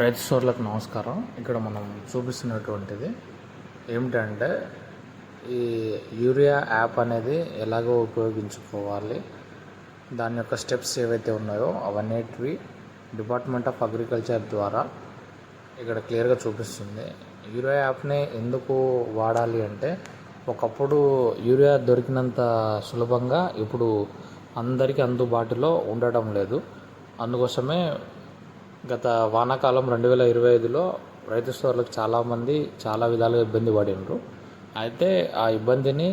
రైతు సోదరులకు నమస్కారం. ఇక్కడ మనం చూపిస్తున్నటువంటిది ఏమిటంటే ఈ యూరియా యాప్ అనేది ఎలాగో ఉపయోగించుకోవాలి, దాని యొక్క స్టెప్స్ ఏవైతే ఉన్నాయో అవన్నిటివి డిపార్ట్మెంట్ ఆఫ్ అగ్రికల్చర్ ద్వారా ఇక్కడ క్లియర్గా చూపిస్తుంది. యూరియా యాప్ని ఎందుకు వాడాలి అంటే, ఒకప్పుడు యూరియా దొరికినంత సులభంగా ఇప్పుడు అందరికీ అందుబాటులో ఉండటం లేదు. అందుకోసమే గత వానాకాలం 2025లో రైతు సోదరులకు చాలామంది చాలా విధాలుగా ఇబ్బంది పడినారు. అయితే ఆ ఇబ్బందిని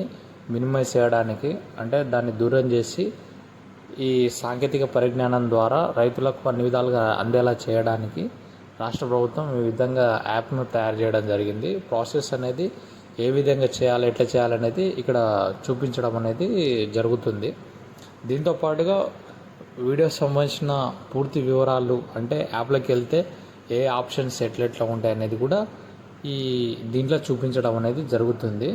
మినిమైజ్ చేయడానికి, అంటే దాన్ని దూరం చేసి ఈ సాంకేతిక పరిజ్ఞానం ద్వారా రైతులకు అన్ని విధాలుగా అందేలా చేయడానికి రాష్ట్ర ప్రభుత్వం ఈ విధంగా యాప్ను తయారు చేయడం జరిగింది. ప్రాసెస్ అనేది ఏ విధంగా చేయాలి, ఎట్లా చేయాలనేది ఇక్కడ చూపించడం అనేది జరుగుతుంది. దీంతోపాటుగా వీడియోకి సంబంధించిన పూర్తి వివరాలు, అంటే యాప్లోకి వెళ్తే ఏ ఆప్షన్స్ ఎట్లా ఉంటాయి అనేది కూడా దీంట్లో చూపించడం అనేది జరుగుతుంది.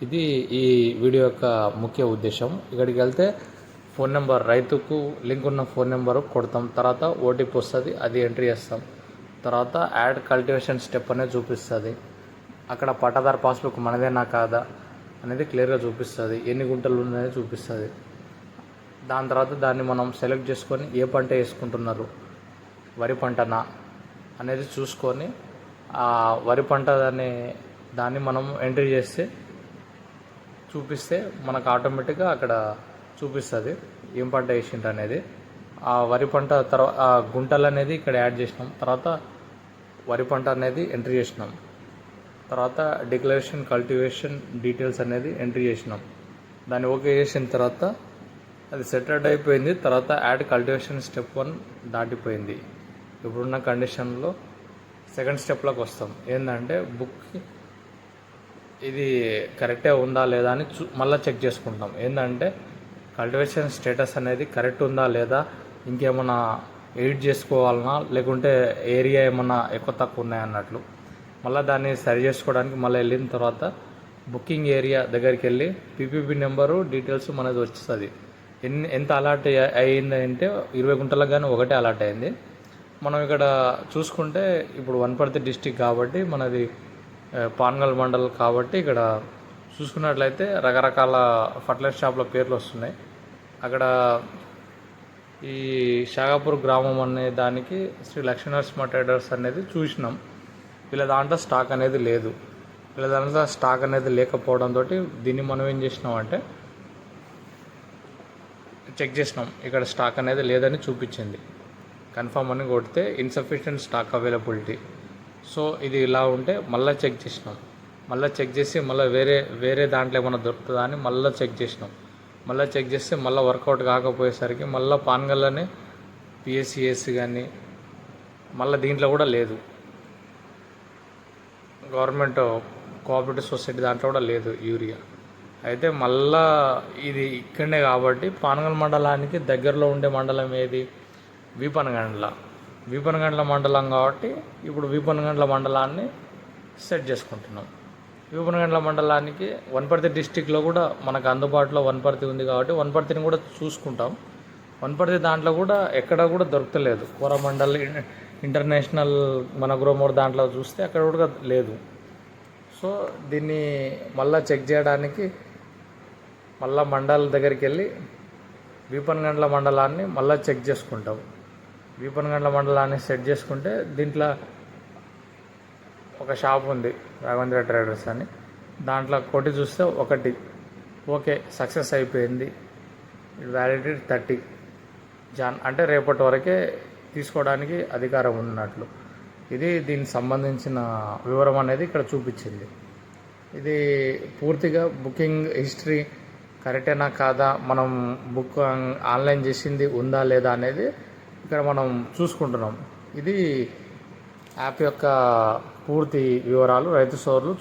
ఇది ఈ వీడియో యొక్క ముఖ్య ఉద్దేశం. ఇక్కడికి వెళ్తే ఫోన్ నెంబర్, రైతుకు లింక్ ఉన్న ఫోన్ నెంబరు కొడతాం, తర్వాత ఓటీపీ వస్తుంది, అది ఎంట్రీ చేస్తాం. తర్వాత యాడ్ కల్టివేషన్ స్టెప్ అనేది చూపిస్తుంది. అక్కడ పట్టాదారు పాస్బుక్ మనదేనా కాదా అనేది క్లియర్గా చూపిస్తుంది, ఎన్ని గుంటలు ఉన్నాయో చూపిస్తుంది. దాని తర్వాత దాన్ని మనం సెలెక్ట్ చేసుకొని ఏ పంట వేసుకుంటున్నారు, వరి పంటనా అనేది చూసుకొని ఆ వరి పంట దాన్ని మనం ఎంట్రీ చేస్తే చూపిస్తే మనకు ఆటోమేటిక్గా అక్కడ చూపిస్తుంది ఏం పంట వేసిండ్రు అనేది. ఆ వరి పంట తర్వాత ఆ గుంటలు అనేది ఇక్కడ యాడ్ చేసినాం, తర్వాత వరి పంట అనేది ఎంట్రీ చేసినాం, తర్వాత డిక్లరేషన్ కల్టివేషన్ డీటెయిల్స్ అనేది ఎంట్రీ చేసినాం. దాన్ని ఓకే చేసిన తర్వాత అది సెటెడ్ అయిపోయింది. తర్వాత యాడ్ కల్టివేషన్ స్టెప్ 1 దాటిపోయింది. ఇప్పుడున్న కండిషన్లో సెకండ్ స్టెప్లోకి వస్తాం. ఏంటంటే బుక్ ఇది కరెక్టే ఉందా లేదా అని మళ్ళీ చెక్ చేసుకుంటాం. ఏంటంటే కల్టివేషన్ స్టేటస్ అనేది కరెక్ట్ ఉందా లేదా, ఇంకేమన్నా ఎడిట్ చేసుకోవాలన్నా, లేకుంటే ఏరియా ఏమన్నా ఎక్కువ తక్కువ ఉన్నాయన్నట్లు మళ్ళీ దాన్ని సరి చేసుకోవడానికి మళ్ళీ వెళ్ళిన తర్వాత బుకింగ్ ఏరియా దగ్గరికి వెళ్ళి పీపీబీ నెంబరు డీటెయిల్స్ మనది వస్తుంది. ఎంత అలాట్ అయ్యిందంటే 20 గుంటలకు కానీ ఒకటే అలాట్ అయింది. మనం ఇక్కడ చూసుకుంటే ఇప్పుడు వనపర్తి డిస్టిక్ కాబట్టి మనది పాన్గల్ మండల్ కాబట్టి ఇక్కడ చూసుకున్నట్లయితే రకరకాల ఫర్టిలైజర్ షాప్ల పేర్లు వస్తున్నాయి. అక్కడ ఈ షాగాపూర్ గ్రామం అనే దానికి శ్రీ లక్ష్మీనరసింహ ట్రేడర్స్ అనేది చూసినాం. వీళ్ళ దాంట్లో స్టాక్ అనేది లేదు. వీళ్ళ దాంట్లో స్టాక్ అనేది లేకపోవడంతో దీన్ని మనం ఏం చేసినామంటే చెక్ చేసినాం. ఇక్కడ స్టాక్ అనేది లేదని చూపించింది. కన్ఫర్మ్ అని కొడితే ఇన్సఫిషియెంట్ స్టాక్ అవైలబిలిటీ. సో ఇది ఇలా ఉంటే మళ్ళీ చెక్ చేసినాం. మళ్ళీ చెక్ చేసి మళ్ళీ వేరే దాంట్లో ఏమైనా దొరుకుతుందా అని మళ్ళీ చెక్ చేసినాం. మళ్ళీ చెక్ చేస్తే మళ్ళీ వర్కౌట్ కాకపోయేసరికి మళ్ళీ పాన్గల్లోనే పిఎస్సిఎస్ కానీ మళ్ళీ దీంట్లో కూడా లేదు. గవర్నమెంట్ కోఆపరేటివ్ సొసైటీ దాంట్లో కూడా లేదు యూరియా. అయితే మళ్ళా ఇది ఇక్కడనే కాబట్టి పానగల్ మండలానికి దగ్గరలో ఉండే మండలం ఏది, వీపనగండ్ల మండలం కాబట్టి ఇప్పుడు వీపనగండ్ల మండలాన్ని సెట్ చేసుకుంటున్నాం. వీపనగండ్ల మండలానికి వనపర్తి డిస్టిక్లో కూడా మనకు అందుబాటులో వనపర్తి ఉంది కాబట్టి వనపర్తిని కూడా చూసుకుంటాం. వనపర్తి దాంట్లో కూడా ఎక్కడ కూడా దొరకలేదు. కోరమండల్ ఇంటర్నేషనల్ మన గ్రోమోర్ దాంట్లో చూస్తే అక్కడ కూడా లేదు. సో దీన్ని మళ్ళీ చెక్ చేయడానికి మళ్ళీ మండల దగ్గరికి వెళ్ళి వీపనగండ్ల మండలాన్ని మళ్ళీ చెక్ చేసుకుంటాం. వీపనగండ్ల మండలాన్ని సెట్ చేసుకుంటే దీంట్లో ఒక షాప్ ఉంది, రాఘవేంద్ర ట్రేడర్స్ అని. దాంట్లో కొట్టి చూస్తే ఒకటి ఓకే సక్సెస్ అయిపోయింది, వ్యాలిడిటీ 30 జాన్, అంటే రేపటి వరకే తీసుకోవడానికి అధికారం ఉన్నట్లు. ఇది దీనికి సంబంధించిన వివరం అనేది ఇక్కడ చూపించింది. ఇది పూర్తిగా బుకింగ్ హిస్టరీ కరెక్టేనా కాదా, మనం బుక్ ఆన్లైన్ చేసింది ఉందా లేదా అనేది ఇక్కడ మనం చూసుకుంటున్నాం. ఇది యాప్ యొక్క పూర్తి వివరాలు రైతు సోదరులు